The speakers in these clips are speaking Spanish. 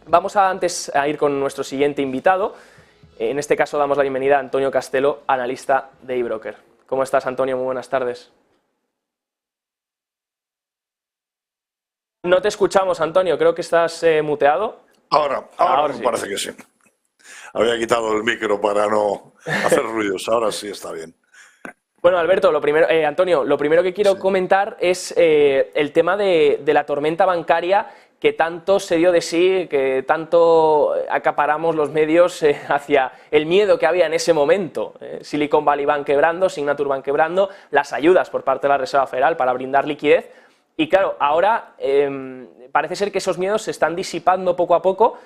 vamos antes a ir con nuestro siguiente invitado. En este caso damos la bienvenida a Antonio Castelo, analista de eBroker. ¿Cómo estás, Antonio? Muy buenas tardes. No te escuchamos, Antonio, creo que estás muteado. Ahora me Sí. parece que sí. Había quitado el micro para no hacer ruidos, ahora sí está bien. Bueno, Alberto, Antonio, lo primero que quiero comentar es el tema de la tormenta bancaria que tanto se dio de sí, que tanto acaparamos los medios hacia el miedo que había en ese momento. Silicon Valley Bank quebrando, Signature Bank quebrando, las ayudas por parte de la Reserva Federal para brindar liquidez. Y claro, ahora parece ser que esos miedos se están disipando poco a poco.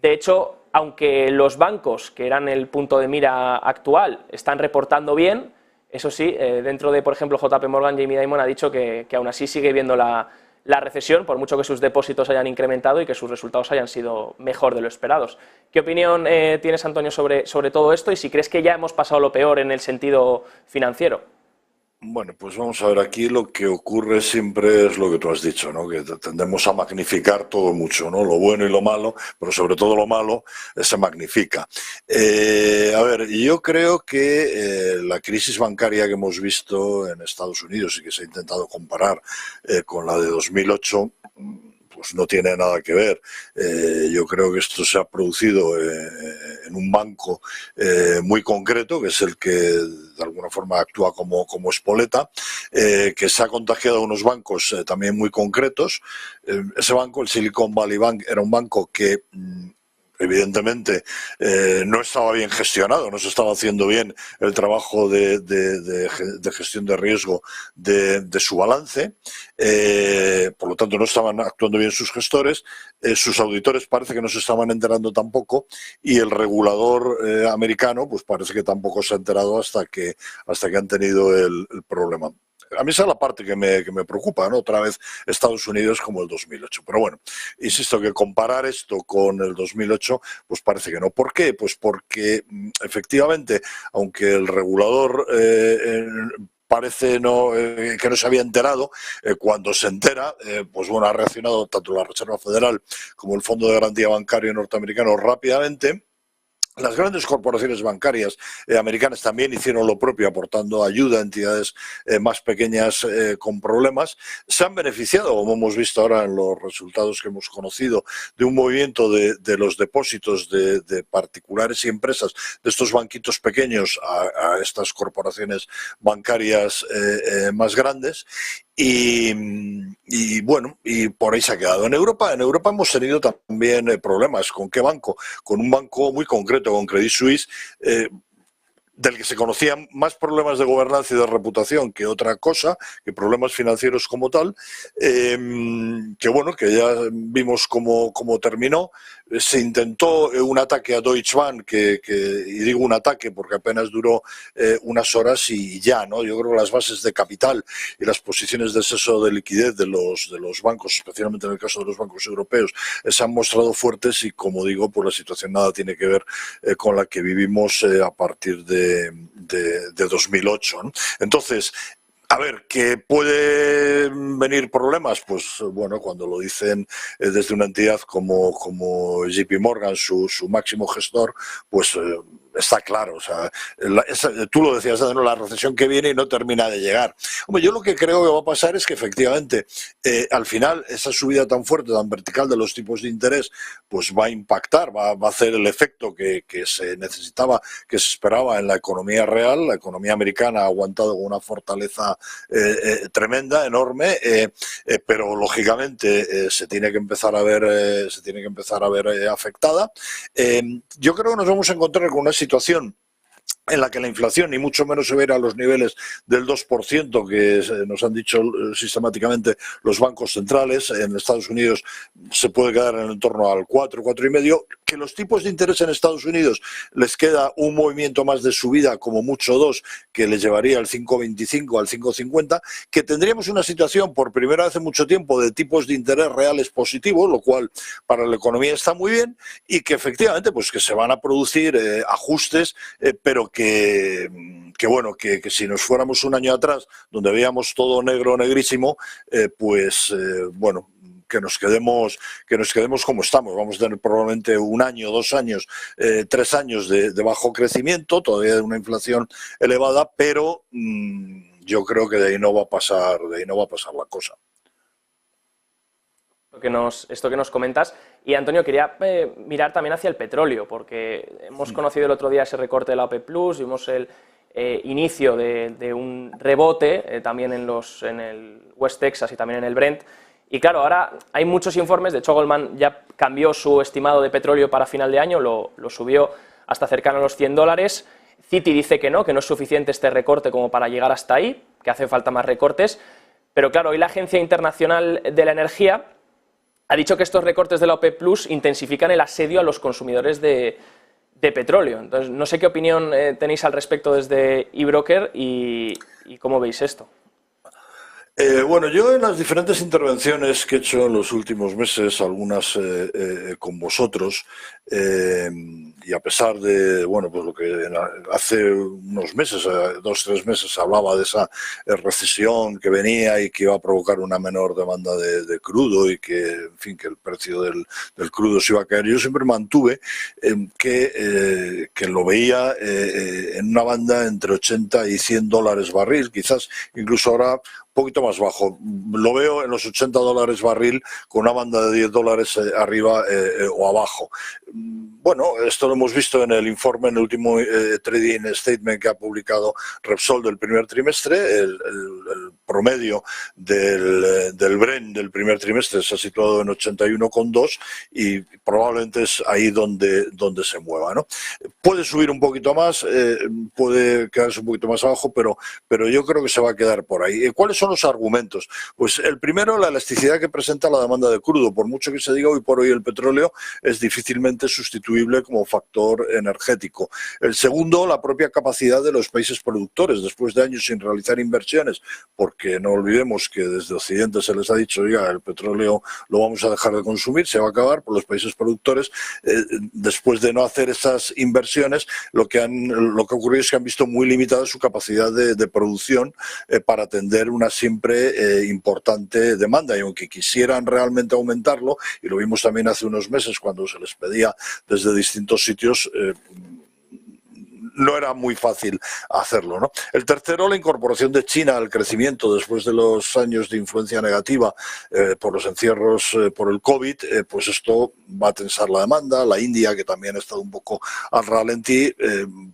De hecho, aunque los bancos, que eran el punto de mira actual, están reportando bien, eso sí, dentro de, por ejemplo, JP Morgan, Jamie Dimon ha dicho que aún así sigue viendo la recesión, por mucho que sus depósitos hayan incrementado y que sus resultados hayan sido mejor de lo esperados. ¿Qué opinión tienes, Antonio, sobre todo esto y si crees que ya hemos pasado lo peor en el sentido financiero? Bueno, pues vamos a ver, aquí lo que ocurre siempre es lo que tú has dicho, ¿no? Que tendemos a magnificar todo mucho, ¿no? Lo bueno y lo malo, pero sobre todo lo malo se magnifica. A ver, yo creo que la crisis bancaria que hemos visto en Estados Unidos y que se ha intentado comparar con la de 2008, pues no tiene nada que ver. Yo creo que esto se ha producido en un banco muy concreto, que es el que de alguna forma actúa como espoleta, que se ha contagiado a unos bancos también muy concretos. Ese banco, el Silicon Valley Bank, era un banco que evidentemente no estaba bien gestionado, no se estaba haciendo bien el trabajo de gestión de riesgo de su balance, por lo tanto no estaban actuando bien sus gestores, sus auditores parece que no se estaban enterando tampoco y el regulador americano pues parece que tampoco se ha enterado hasta que han tenido el problema. A mí esa es la parte que me preocupa, ¿no? Otra vez Estados Unidos como el 2008. Pero bueno, insisto que comparar esto con el 2008, pues parece que no. ¿Por qué? Pues porque efectivamente, aunque el regulador parece que no se había enterado, cuando se entera, pues bueno, ha reaccionado tanto la Reserva Federal como el Fondo de Garantía Bancario norteamericano rápidamente. Las grandes corporaciones bancarias americanas también hicieron lo propio, aportando ayuda a entidades más pequeñas con problemas. Se han beneficiado, como hemos visto ahora en los resultados que hemos conocido, de un movimiento de los depósitos de particulares y empresas, de estos banquitos pequeños a estas corporaciones bancarias más grandes. Y bueno, y por ahí se ha quedado. En Europa hemos tenido también problemas. ¿Con qué banco? Con un banco muy concreto, con Credit Suisse, del que se conocían más problemas de gobernanza y de reputación que otra cosa, que problemas financieros como tal, que bueno, que ya vimos cómo terminó. Se intentó un ataque a Deutsche Bank, y digo un ataque porque apenas duró unas horas y ya, ¿no? Yo creo que las bases de capital y las posiciones de exceso de liquidez de los bancos, especialmente en el caso de los bancos europeos, se han mostrado fuertes y, como digo, pues la situación nada tiene que ver con la que vivimos a partir de 2008, ¿no? Entonces, a ver, ¿que pueden venir problemas? Pues bueno, cuando lo dicen desde una entidad como JP Morgan, su máximo gestor, pues está claro. O sea, tú lo decías, ¿no? La recesión que viene y no termina de llegar. Hombre, yo lo que creo que va a pasar es que efectivamente al final esa subida tan fuerte, tan vertical de los tipos de interés, pues va a impactar, va a hacer el efecto que se necesitaba, que se esperaba en la economía real. La economía americana ha aguantado con una fortaleza tremenda, enorme, pero lógicamente se tiene que empezar a ver, afectada. Yo creo que nos vamos a encontrar con una situación en la que la inflación ni mucho menos se verá a los niveles del 2% que nos han dicho sistemáticamente los bancos centrales. En Estados Unidos se puede quedar en torno al 4, 4,5%, que los tipos de interés en Estados Unidos les queda un movimiento más de subida, como mucho 2, que les llevaría al 5,25, al 5,50, que tendríamos una situación por primera vez en mucho tiempo de tipos de interés reales positivos, lo cual para la economía está muy bien, y que efectivamente pues que se van a producir ajustes, pero que bueno, que si nos fuéramos un año atrás, donde veíamos todo negro, negrísimo, pues bueno, nos quedemos como estamos. Vamos a tener probablemente 1 año, 2 años, 3 años de bajo crecimiento, todavía de una inflación elevada, pero yo creo que de ahí no va a pasar la cosa. Esto que nos comentas. Y Antonio, quería mirar también hacia el petróleo, porque hemos conocido el otro día ese recorte de la OPEP+, vimos el inicio de un rebote también en el West Texas y también en el Brent. Y claro, ahora hay muchos informes, de hecho Goldman ya cambió su estimado de petróleo para final de año, lo subió hasta cercano a los $100. Citi dice que no es suficiente este recorte como para llegar hasta ahí, que hace falta más recortes. Pero claro, hoy la Agencia Internacional de la Energía ha dicho que estos recortes de la OPEP+ intensifican el asedio a los consumidores de petróleo. Entonces, no sé qué opinión tenéis al respecto desde eBroker y cómo veis esto. Bueno, yo en las diferentes intervenciones que he hecho en los últimos meses, algunas con vosotros, y a pesar de, bueno, pues lo que hace unos meses, 2 o 3 meses, hablaba de esa recesión que venía y que iba a provocar una menor demanda de crudo y que, en fin, que el precio del crudo se iba a caer, yo siempre mantuve que lo veía en una banda entre 80 y $100 barril, quizás incluso ahora poquito más bajo. Lo veo en los $80 barril con una banda de $10 arriba o abajo. Bueno, esto lo hemos visto en el informe, en el último trading statement que ha publicado Repsol del primer trimestre. El promedio del Brent del primer trimestre se ha situado en 81,2 y probablemente es ahí donde se mueva, ¿no? Puede subir un poquito más, puede quedarse un poquito más abajo, pero yo creo que se va a quedar por ahí. ¿Cuáles son los argumentos? Pues el primero, la elasticidad que presenta la demanda de crudo. Por mucho que se diga, hoy por hoy el petróleo es difícilmente sustituible como factor energético. El segundo, la propia capacidad de los países productores. Después de años sin realizar inversiones, porque no olvidemos que desde Occidente se les ha dicho, oiga, el petróleo lo vamos a dejar de consumir, se va a acabar, por los países productores, después de no hacer esas inversiones, lo que ha ocurrido es que han visto muy limitada su capacidad de producción para atender una siempre importante demanda, y aunque quisieran realmente aumentarlo, y lo vimos también hace unos meses cuando se les pedía desde distintos sitios, no era muy fácil hacerlo, ¿no? El tercero, la incorporación de China al crecimiento después de los años de influencia negativa por los encierros por el COVID, pues esto va a tensar la demanda. La India, que también ha estado un poco al ralentí,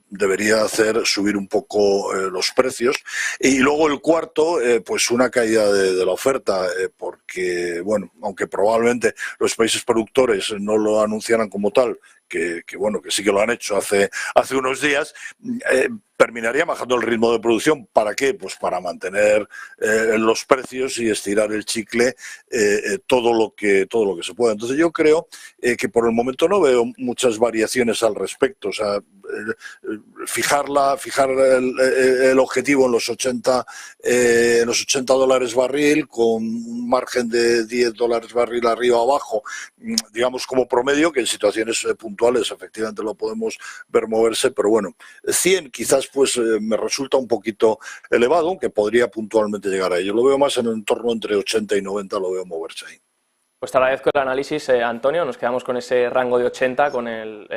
debería hacer subir un poco los precios. Y luego el cuarto, pues una caída de la oferta, porque, bueno, aunque probablemente los países productores no lo anunciaran como tal, que bueno, que sí que lo han hecho hace unos días, terminaría bajando el ritmo de producción. ¿Para qué? Pues para mantener los precios y estirar el chicle todo lo que se pueda. Entonces yo creo que por el momento no veo muchas variaciones al respecto. O sea, fijar el objetivo en los $80 barril, con un margen de $10 barril arriba o abajo, digamos como promedio, que en situaciones puntuales efectivamente lo podemos ver moverse, pero bueno, 100 quizás pues me resulta un poquito elevado, aunque podría puntualmente llegar a ello. Lo veo más en el entorno entre 80 y 90, lo veo moverse ahí. Pues te agradezco el análisis, Antonio. Nos quedamos con ese rango de 80, con el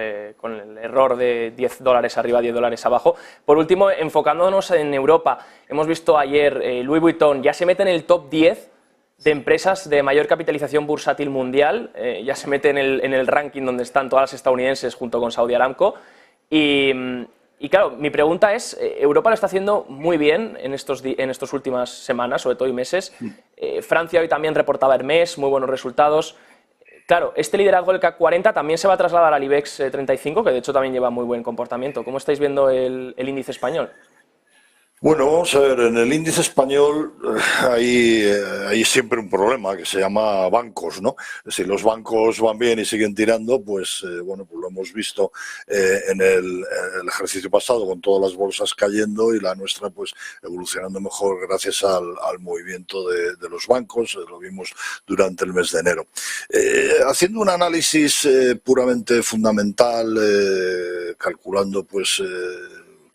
error de $10 arriba, $10 abajo. Por último, enfocándonos en Europa, hemos visto ayer Louis Vuitton ya se mete en el top 10 de empresas de mayor capitalización bursátil mundial, ya se mete en el ranking donde están todas las estadounidenses junto con Saudi Aramco. Y claro, mi pregunta es, Europa lo está haciendo muy bien en estas últimas semanas, sobre todo y meses. Francia hoy también reportaba Hermès, muy buenos resultados. Claro, este liderazgo del CAC 40 también se va a trasladar al IBEX 35, que de hecho también lleva muy buen comportamiento. ¿Cómo estáis viendo el índice español? Bueno, vamos a ver, en el índice español hay siempre un problema que se llama bancos, ¿no? Si los bancos van bien y siguen tirando, pues bueno, pues lo hemos visto en el ejercicio pasado con todas las bolsas cayendo y la nuestra pues evolucionando mejor gracias al movimiento de los bancos, lo vimos durante el mes de enero. Haciendo un análisis puramente fundamental, calculando pues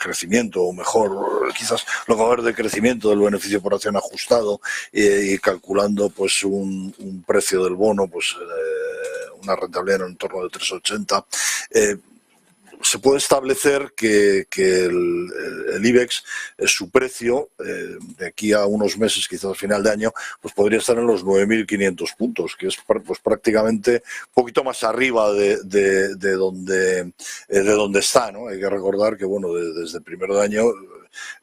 crecimiento, o mejor, quizás lo que va a haber de crecimiento del beneficio por acción ajustado, y calculando pues un precio del bono, pues una rentabilidad en torno de 3,80, se puede establecer que el IBEX, su precio, de aquí a unos meses, quizás al final de año, pues podría estar en los 9.500 puntos, que es pues prácticamente un poquito más arriba de donde está, ¿no? Hay que recordar que, bueno, desde el primero de año,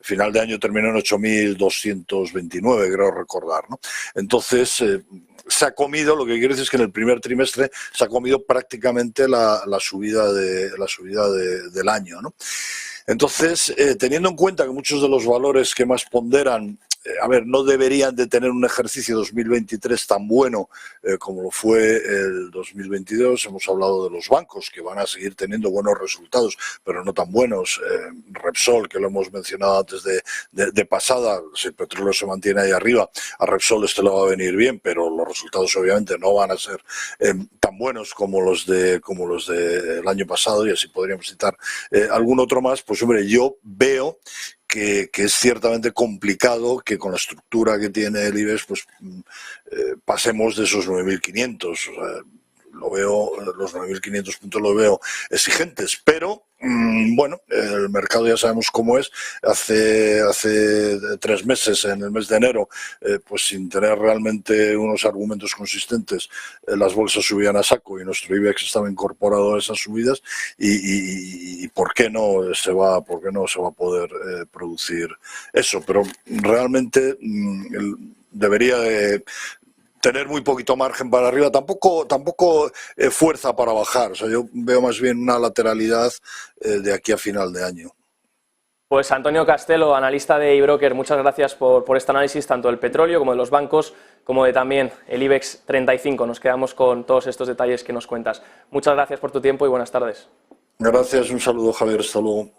final de año terminó en 8.229, creo recordar, ¿no? Entonces, se ha comido, lo que quiere decir es que en el primer trimestre se ha comido prácticamente la subida del año, ¿no? Entonces, teniendo en cuenta que muchos de los valores que más ponderan, no deberían de tener un ejercicio 2023 tan bueno como lo fue el 2022. Hemos hablado de los bancos, que van a seguir teniendo buenos resultados, pero no tan buenos. Repsol, que lo hemos mencionado antes de pasada, si el petróleo se mantiene ahí arriba, a Repsol le va a venir bien, pero los resultados obviamente no van a ser tan buenos como los del año pasado, y así podríamos citar algún otro más. Pues hombre, yo veo que es ciertamente complicado que con la estructura que tiene el IBEX pues pasemos de esos 9.500. O sea, los 9.500 puntos los veo exigentes, pero bueno, el mercado ya sabemos cómo es. Hace 3 meses, en el mes de enero, pues sin tener realmente unos argumentos consistentes, las bolsas subían a saco y nuestro IBEX estaba incorporado a esas subidas, y ¿por qué no se va a poder producir eso? Pero realmente debería de tener muy poquito margen para arriba, tampoco fuerza para bajar. O sea, yo veo más bien una lateralidad de aquí a final de año. Pues Antonio Castelo, analista de eBroker, muchas gracias por este análisis, tanto del petróleo como de los bancos, como de también el IBEX 35. Nos quedamos con todos estos detalles que nos cuentas. Muchas gracias por tu tiempo y buenas tardes. Gracias, un saludo, Javier, hasta luego.